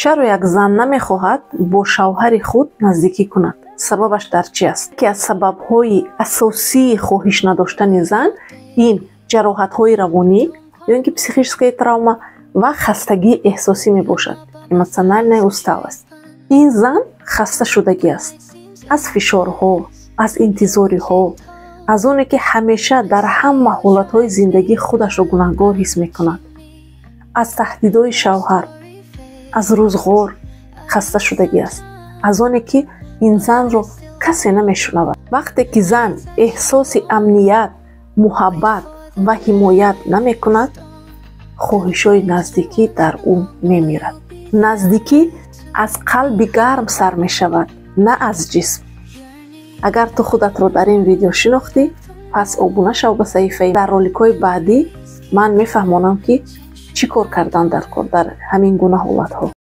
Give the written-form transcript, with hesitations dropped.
чаро як зан намехоҳад бо шавҳари худ наздикӣ кунад? сабабаш дар чӣ аст? ки аз сабабҳои асосии хоҳиш надоштани зан ин ҷароҳатҳои равонӣ ё ин ки психическая травма ва хастагии эҳсосӣ мебошад, эмоциональная усталость. ин зан хаста шудагӣ аст аз фишорҳо, аз интизориҳо, аз оне ки ҳамеша дар ҳама ҳолатҳои зиндагии худашро гунаҳгор ҳис мекунад, аз таҳдидҳои шавҳар, аз рӯзғор хаста шудагӣ аст, аз оне ки ин занро касе намешунавад. вақте ки зан эҳсоси амният, муҳаббат ва ҳимоят намекунад, хоҳишҳои наздикӣ дар ӯ мемирад. наздикӣ аз қалби гарм сар мешавад, на аз ҷисм. агар ту худатро дар ин видео шинохтӣ, пас обуна шав ба саҳифаи. дар роликҳои баъдӣ ман мефаҳмонам ки чӣ кор кардан дар ҳамин гуна ҳолатҳо.